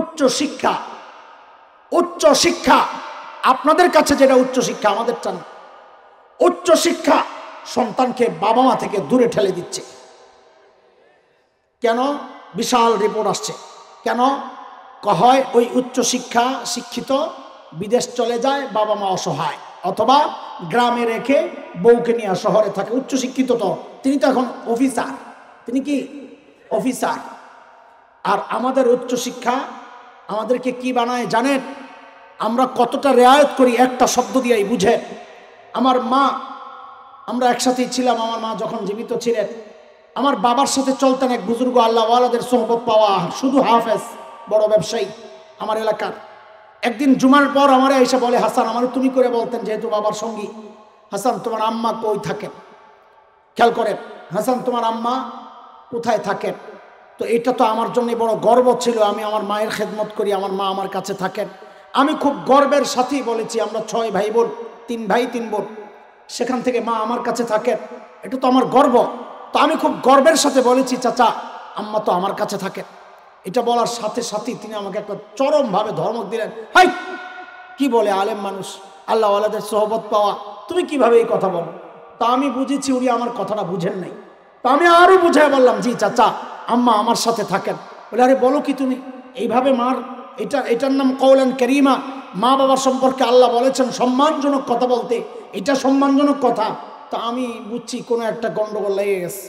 উচ্চ শিক্ষা, উচ্চ শিক্ষা আপনাদের কাছে যেটা উচ্চ শিক্ষা, আমাদেরটা না। উচ্চ শিক্ষা সন্তানকে বাবা মা থেকে দূরে ঠেলে দিচ্ছে। কেন? বিশাল রিপোর্ট আসছে। কেন হয়? ওই উচ্চ শিক্ষা শিক্ষিত বিদেশ চলে যায়, বাবা মা অসহায়, অথবা গ্রামে রেখে বউকে নিয়ে শহরে থাকে। উচ্চ শিক্ষিত তো তিনি তো এখন অফিসার, তিনি কি অফিসার। আর আমাদের উচ্চ শিক্ষা আমাদেরকে কি বানায় জানেন? আমরা কতটা রেয়ায়ত করি একটা শব্দ দিয়েই বুঝে। আমার মা, আমরা একসাথেই ছিলাম, আমার মা যখন জীবিত ছিলেন আমার বাবার সাথে চলতেন এক বুজুর্গ আল্লাহওয়ালাদের সোহবত পাওয়া, শুধু হাফেজ, বড় ব্যবসায়ী আমার এলাকার। একদিন জুমার পর আমারে এসে বলে, হাসান, আমার তুমি করে বলতেন যেহেতু বাবার সঙ্গী, হাসান তোমার আম্মা কই থাকেন? খেয়াল করেন, হাসান তোমার আম্মা কোথায় থাকেন? তো এটা তো আমার জন্য বড় গর্ব ছিল, আমি আমার মায়ের খেদমত করি, আমার মা আমার কাছে থাকেন। আমি খুব গর্বের সাথেই বলেছি, আমরা 6 ভাই বোন, 3 ভাই 3 বোন, সেখান থেকে মা আমার কাছে থাকেন, এটা তো আমার গর্ব। তো আমি খুব গর্বের সাথে বলেছি, চাচা আম্মা তো আমার কাছে থাকেন। এটা বলার সাথে সাথেই তিনি আমাকে একটা চরমভাবে ধমক দিলেন। হাই, কি বলে আলেম মানুষ, আল্লাহওয়ালাদের সোহবত পাওয়া, তুমি কিভাবে এই কথা বলো? তা আমি বুঝেছি উনি আমার কথাটা বুঝেন নাই। তো আমি আরো বুঝাই বললাম, জি চাচা আম্মা আমার সাথে থাকেন। বলে, আরে বলো কি তুমি? এইভাবে মার, এটার নাম কওলান কারীমা। মা বাবার সম্পর্কে আল্লাহ বলেছেন সম্মানজনক কথা বলতে, এটা সম্মানজনক কথা। তা আমি বুঝছি কোনো একটা গন্ডগোল লেগে গেছে,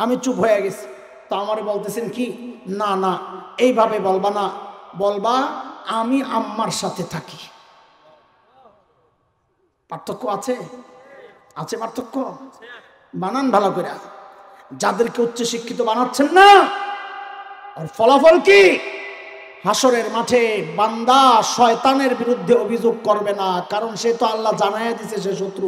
আমি চুপ হয়ে গেছি। তা আমারে বলতেছেন কি, না না এইভাবে বলবা না, বলবা আমি আম্মার সাথে থাকি। পার্থক্য আছে, আছে পার্থক্য। বানান ভালো করে। যাদেরকে উচ্চ শিক্ষিত বানাচ্ছেন না, আর ফলাফল কি? হাসরের মাঠে বান্দা শয়তানের বিরুদ্ধে অভিযোগ করবে না, কারণ সে তো আল্লাহ জানাইয়া দিছে সে শত্রু।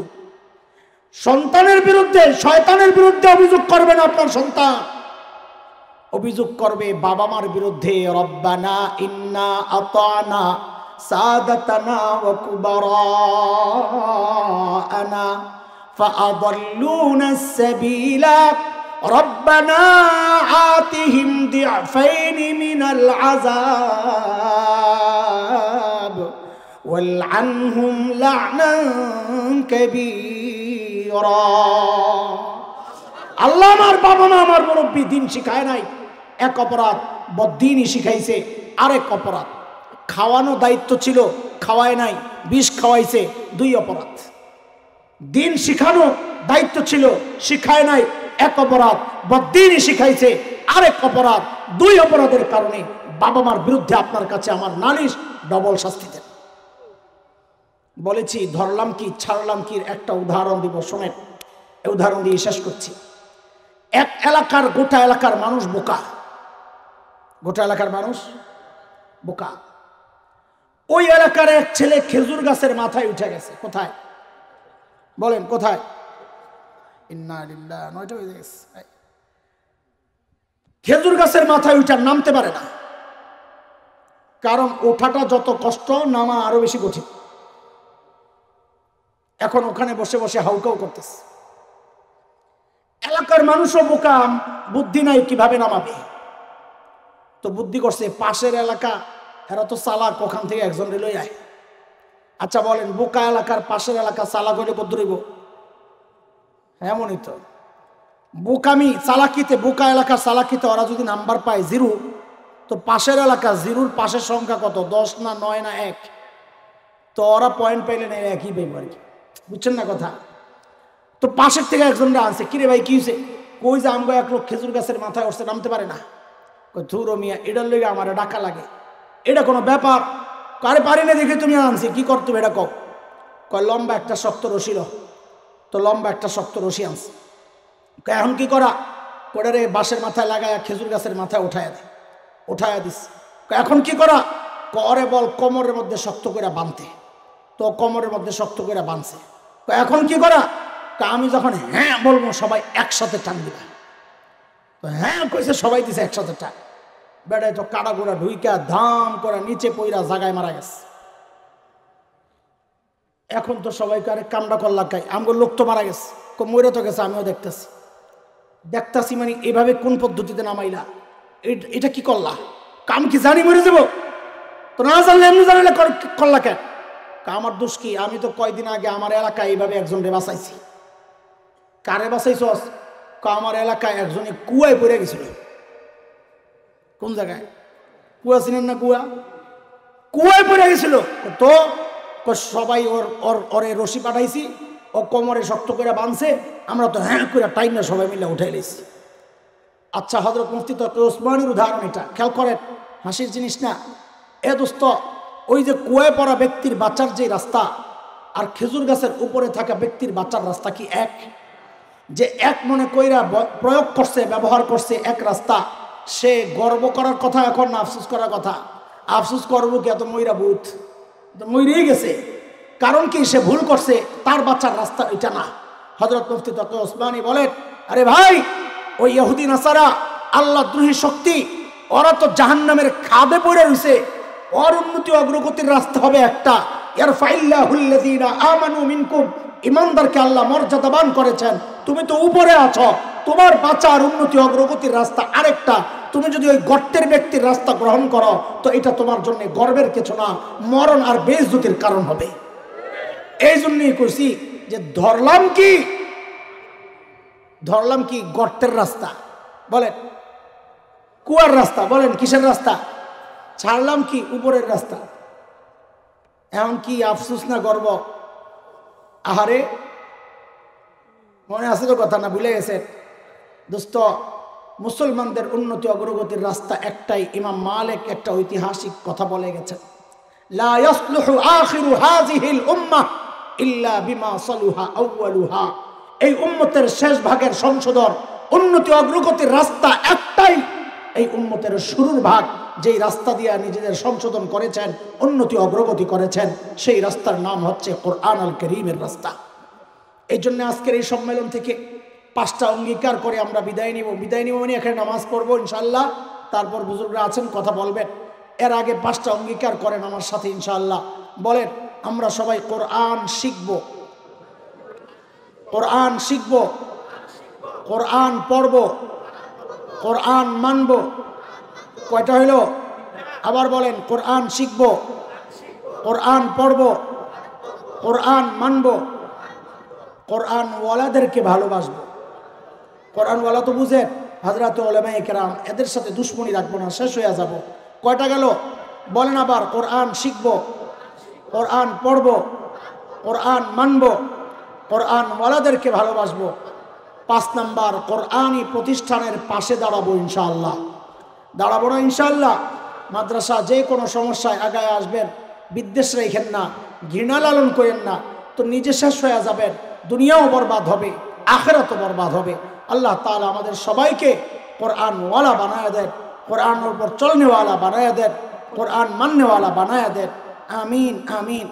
সন্তানের বিরুদ্ধে, শয়তানের বিরুদ্ধে অভিযোগ করবে না আপনার সন্তান, অভিযোগ করবে বাবা মার বিরুদ্ধে। রব্বানা ইন্না আতানা সাদাতানা ওয়া কুবারানা ফাআদাল্লুনা সাবিলা রব্বানা আতিহিম দি'ফাইন মিনাল আযাব ওয়ালআনহুম লা'নান কাবীরা। আল্লাহ আমার বাবা মা, আমার মুরব্বী দিন শিখায় নাই, এক অপরাধ, বদ্দিনই শিখাইছে আরেক অপরাধ। খাওয়ানো দায়িত্ব ছিল, খাওয়ায় নাই, বিষ খাওয়াইছে, 2 অপরাধ। দিন শিখানো দায়িত্ব ছিল, শিখায় নাই, এক অপরাধ। বদ্দিনই শিখাইছে আরেক অপরাধ। 2 অপরাধের কারণে বাবা মার বিরুদ্ধে আপনার কাছে আমার নালিশ, ডবল শাস্তি দেন। বলেছি ধরলাম কি ছাড়লাম কি, একটা উদাহরণ দিব, শোনেন। এই উদাহরণ দিয়ে শেষ করছি। এক এলাকার, গোটা এলাকার মানুষ বোকা, গোটা এলাকার মানুষ বোকা। ওই এলাকার এক ছেলে খেজুর গাছের মাথায় উঠে গেছে। কোথায় বলেন? কোথায়? ইন্না লিল্লাহ, 9টা হয়ে গেছে। খেজুর গাছের মাথায় উঠে নামতে পারে না, কারণ ওঠাটা যত কষ্ট, নামা আরো বেশি কঠিন। এখন ওখানে বসে বসে হাউকাউ করতেছে। এলাকার মানুষও বোকা, বুদ্ধি নাই কিভাবে নামাবে। তো বুদ্ধি করছে, পাশের এলাকা এরা তো চালাক, ওখান থেকে একজন লই আয়। আচ্ছা বলেন, বোকা এলাকার পাশের এলাকা চালাক হলে কত রইব? এমনই তো বোকামি, চালাকিতে, বোকা এলাকার চালাকিতে ওরা যদি নাম্বার পায় 0, তো পাশের এলাকা 0-র পাশের সংখ্যা কত? 10 না 9 না 1? তো ওরা পয়েন্ট পাইলে না, একই পাইব আর কি। বুঝছেন না কথা? তো পাশের থেকে একজনরা আনছে, কিরে ভাই কি হয়েছে? কই যে আমগো এক লোক খেজুর গাছের মাথায় উঠছে, নামতে পারে না। ধুরো মিয়া, এটার লেগে আমার ডাকা লাগে, এটা কোনো ব্যাপার? কারে পারি না দেখে তুমি আনছি, কি করতে হবে এটা কও? কয় লম্বা একটা শক্ত রশি লো। তো লম্বা একটা শক্ত রশি আনছে। এখন কি করা? কোডারে বাঁশের মাথায় লাগায় খেজুর গাছের মাথায় উঠায়া দিস। এখন কি করা? করে বল কোমরের মধ্যে শক্ত করে বাঁধতে। তো কোমরের মধ্যে শক্ত করে বাঁধছে। এখন কি করা? আমি যখন হ্যাঁ বলবো সবাই একসাথে টান দিবা। তো হ্যাঁ কইছে, সবাই দিছে একসাথে টান। বেড়ায় তো কাটা গোড়া ঢুইকা ধাম করে নিচে পইরা জায়গায় মারা গেছে। এখন তো সবাই কারে কামড়া করলা খাই, আমগো লোক তো মারা গেছে, মরে তো গেছে, আমিও দেখতেছি মানে এভাবে কোন পদ্ধতিতে নামাইলা? এটা কি করলা? কাম কি জানি মরে যাব? তো না জানলে এমনি জানলে করলা কেন? আমার দোষ কি? আমি তো কয়দিন আগে আমার এলাকায় এইভাবে একজনকে বাঁচাইছি। কারে বাঁচাইছস? আমার এলাকায় একজনে কুয়ায় পড়ে গেছিল। কোন জায়গায়? কুয়া চিনেন না? কুয়ায় পড়ে গেছিল। তো সবাই ওরে রশি পাঠাইছি, ও কোমরে শক্ত করে বাঁধছে, আমরা তো হ্যাঁ করে টাইম না সবাই মিলে উঠাই লেছি। আচ্ছা, হযরত মুফতি তকি ওসমানীর উদাহরণ এটা, খেয়াল করেন, হাসির জিনিস না। এ দোস্ত, ওই যে কুয়ায় পড়া ব্যক্তির বাঁচার যে রাস্তা আর খেজুর গাছের উপরে থাকা ব্যক্তির বাঁচার রাস্তা কি এক? যে এক মনে কইরা প্রয়োগ করছে, ব্যবহার করছে এক রাস্তা, সে গর্ব করার কথা এখন না আফসোস করার কথা? আফসোস করবো কি? এত ময়রা বুথ ময়রেই গেছে। কারণ কি? সে ভুল করছে, তার বাঁচার রাস্তা এটা না। হযরত মুফতি তকি ওসমানী বলেন, আরে ভাই, ওই ইহুদি নাসারা আল্লাহ দ্রোহী শক্তি, ওরা তো জাহান্নামের খাদে পড়ে রয়েছে। ওর উন্নতি অগ্রগতির রাস্তা হবে একটা, ইয়ারফাইল্লাহুল্লাযীনা আমানু মিনকুম, ইমানদারকে আল্লাহ মর্যাদাবান করেছেন। তুমি তো উপরে আছো, তোমার বাঁচার উন্নতি অগ্রগতির রাস্তা আরেকটা। তুমি যদি ওই গর্তের ব্যক্তির রাস্তা গ্রহণ করো তো এটা তোমার জন্য গর্বের কিছু না, মরণ আর বেইজ্জতির কারণ হবে। এই জন্যই কইছি যে ধরলাম কি গর্তের রাস্তা বলেন, কুয়ার রাস্তা বলেন, কিসের রাস্তা? ছাড়লাম কি উপরের রাস্তা। এমন কি আফসোস না গর্ব? আহারে, মনে আছে তো কথা, না ভুলে গেছেন? দোস্ত, মুসলমানদের উন্নতি অগ্রগতির রাস্তা একটাই। ইমাম মালিক একটা ঐতিহাসিক কথা বলে গেছেন, লা ইয়াসলুহু আখিরু হাযিহিল উম্মাহ ইল্লা বিমা সালুহা আউয়ালুহা। এই উম্মতের শেষ ভাগের সংশোধন, উন্নতি অগ্রগতির রাস্তা একটাই। এই উম্মতের শুরুর ভাগ যেই রাস্তা দিয়ে নিজেদের সংশোধন করেছেন, উন্নতি অগ্রগতি করেছেন, সেই রাস্তার নাম হচ্ছে কোরআন আল কারীমের রাস্তা। এই জন্য আজকের এই সম্মেলন থেকে 5টা অঙ্গীকার করে আমরা বিদায় নিব। মানে এখানে নামাজ পড়বো ইনশাআল্লাহ, তারপর বুজুর্গরা আছেন কথা বলবেন। এর আগে 5টা অঙ্গীকার করেন আমার সাথে ইনশাআল্লাহ। বলেন, আমরা সবাই কোরআন শিখব, কোরআন শিখব, কোরআন পড়ব, কোরআন মানব। কয়টা হইল? আবার বলেন, কোরআন শিখব, কোরআন পড়ব, কোরআন মানব, কোরআন ওয়ালাদেরকে ভালোবাসবো। কোরআন ওয়ালা তো বুঝেন, হযরত উলামায়ে কেরাম, এদের সাথে দুশ্মনী রাখবো না, শেষ হয়ে যাব। কয়টা গেল? বলেন আবার, কোরআন শিখব, কোরআন পড়ব, কোরআন মানব, কোরআন ওয়ালাদেরকে ভালোবাসবো। 5 নাম্বার, কোরআনী প্রতিষ্ঠানের পাশে দাঁড়াবো ইনশাআল্লাহ। দাঁড়াবো না ইনশাআল্লাহ? মাদ্রাসা যে কোনো সমস্যায় আগায় আসবেন, বিদ্বেষ রেখেন না, ঘৃণা লালন করেন না, তো নিজে শেষ হয়ে যাবেন, দুনিয়াও বরবাদ হবে, আখিরাতও বরবাদ হবে। আল্লাহ তাআলা আমাদের সবাইকে কোরআন ওয়ালা বানায়া দেন, কোরআনের উপর চলনেওয়ালা বানায়া দেন, কোরআন মাননেওয়ালা বানায়া দেন। আমিন আমিন।